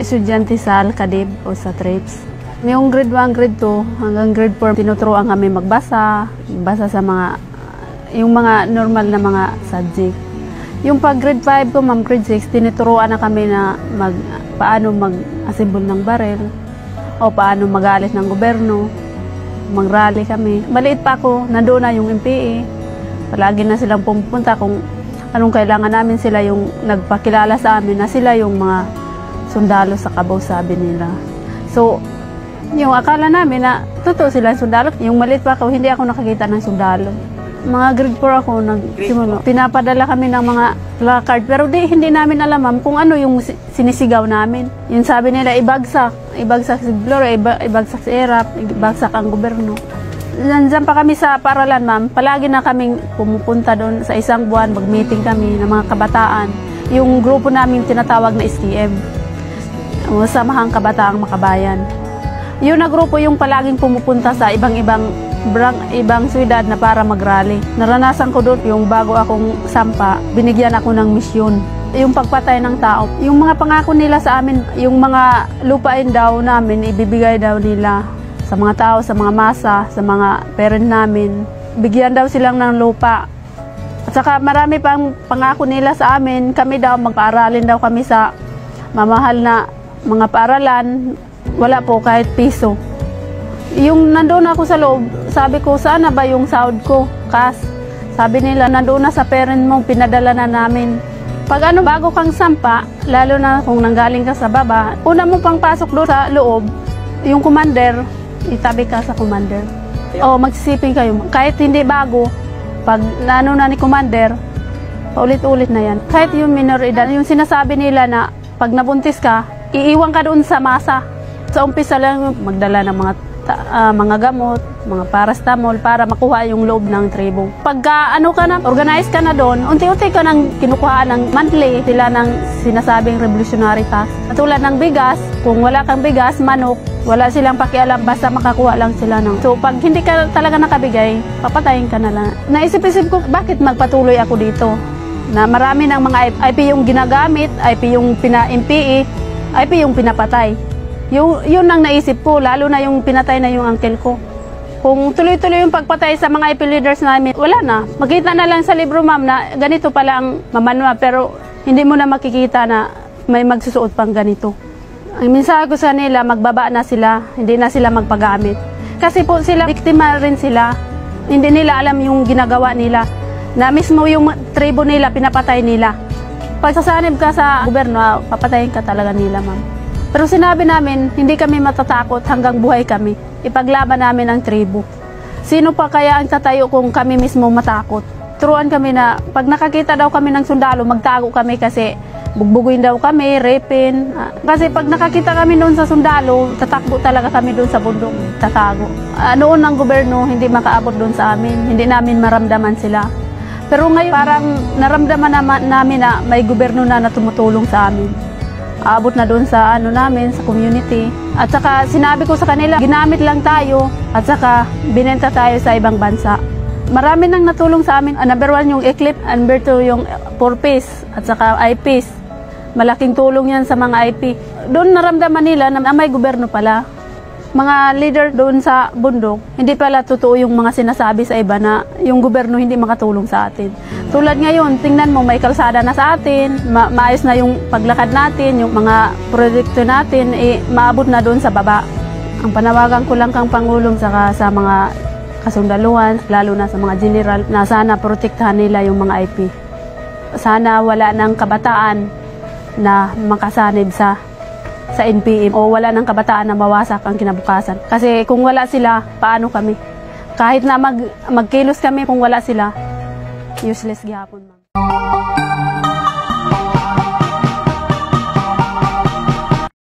estudyante sa Al-Kadib o sa TRIPS. Yung grade 1, grade 2 hanggang grade 4, tinuturuan kami magbasa sa yung mga normal na mga subject. Yung pag grade 5 ko, ma'am, grade 6, tinuturuan na kami na paano mag-assemble ng baril o paano mag-alis ng gobyerno, mag-rally kami. Maliit pa ako, nandoon na yung MPA. Palagi na silang pumunta kung anong kailangan namin, sila yung nagpakilala sa amin na sila yung mga sundalo sa Cavao, sabi nila. So, yung akala namin na totoo sila sundalo. Yung maliit pa ako, hindi ako nakakita ng sundalo. Mga grade 4 ako, nagsimula. Pinapadala kami ng mga placard, pero hindi namin alam, ma'am, kung ano yung sinisigaw namin. Yung sabi nila, ibagsak si Gloria, ibagsak si Erap, ibagsak ang gobyerno. Nandiyan pa kami sa paaralan, ma'am. Palagi na kaming pumupunta doon sa isang buwan, mag-meeting kami ng mga kabataan. Yung grupo namin tinatawag na STM, Samahang Kabataang Makabayan. Yun na grupo yung palaging pumupunta sa ibang syudad na para mag-rally. Naranasan ko doon yung bago akong sampa, binigyan ako ng misyon. Yung pagpatay ng tao. Yung mga pangako nila sa amin, yung mga lupain daw namin, ibibigay daw nila sa mga tao, sa mga masa, sa mga parent namin. Bigyan daw silang ng lupa. At saka marami pang pangako nila sa amin. Kami daw, magpaaralin daw kami sa mamahal na mga paaralan. Wala po kahit piso. Yung nandoon ako sa loob, sabi ko, saan na ba yung sahod ko? Sabi nila, nandoon na sa parent mo, pinadala na namin. Pag bago kang sampa, lalo na kung nanggaling ka sa baba, una mo pang pasok doon sa loob, yung commander, itabi ka sa commander. O magsisiping kayo. Kahit hindi bago, pag na ni commander, paulit-ulit na yan. Kahit yung minor edad, yung sinasabi nila na pag nabuntis ka, iiwan ka doon sa masa. Sa umpisa lang, magdala ng mga gamot, mga paracetamol para makuha yung loob ng tribo. Pagka organize ka na doon, unti-unti ka nang kinukuha ng monthly, sila ng sinasabing revolutionary tax. Katulad ng bigas, kung wala kang bigas, manok, wala silang pakialam, basta makakuha lang sila ng. So pag hindi ka talaga nakabigay, papatayin ka na lang. Naisip-isip ko, bakit magpatuloy ako dito? Na marami ng mga IP yung ginagamit, IP yung MPE, IP yung pinapatay. Yun ang naisip ko, lalo na yung pinatay na yung uncle ko. Kung tuloy-tuloy yung pagpatay sa mga IP leaders namin, wala na. Makita na lang sa libro, ma'am, na ganito pala ang mamanwa, pero hindi mo na makikita na may magsusuot pang ganito. Ang mensahe ko sa nila, magbaba na sila, hindi na sila magpagamit. Kasi po sila, biktima rin sila. Hindi nila alam yung ginagawa nila, na mismo yung tribo nila, pinapatay nila. Pag sasanib ka sa gobyerno, papatayin ka talaga nila, ma'am. Pero sinabi namin, hindi kami matatakot hanggang buhay kami. Ipaglaban namin ang tribo. Sino pa kaya ang tatayo kung kami mismo matakot? Turuan kami na pag nakakita daw kami ng sundalo, magtago kami kasi bugbuguin daw kami, rapin. Kasi pag nakakita kami noon sa sundalo, tatakbo talaga kami doon sa bundok, tatago. Noon ang gobyerno, hindi makaabot doon sa amin. Hindi namin maramdaman sila. Pero ngayon, parang naramdaman namin na may gobyerno na tumutulong sa amin. Aabot na doon sa namin, sa community. At saka sinabi ko sa kanila, ginamit lang tayo at saka binenta tayo sa ibang bansa. Marami nang natulong sa amin. Number 1 yung Eclipse, number 2 yung 4-piece at saka IPs. Malaking tulong yan sa mga IP. Doon naramdaman nila na may gobyerno pala. Mga leader doon sa bundok, hindi pala totoo yung mga sinasabi sa iba na yung gobyerno hindi makatulong sa atin. Tulad ngayon, tingnan mo, may kalsada na sa atin, maayos na yung paglakad natin, yung mga proyekto natin, maabot na doon sa baba. Ang panawagan ko lang kang Pangulong sa mga kasundaluhan, lalo na sa mga general, na sana protektahan nila yung mga IP. Sana wala ng kabataan na makasanib sa NPM o wala ng kabataan na mawasak ang kinabukasan. Kasi kung wala sila, paano kami? Kahit na magkilos kami, kung wala sila, useless gihapon, ma'am.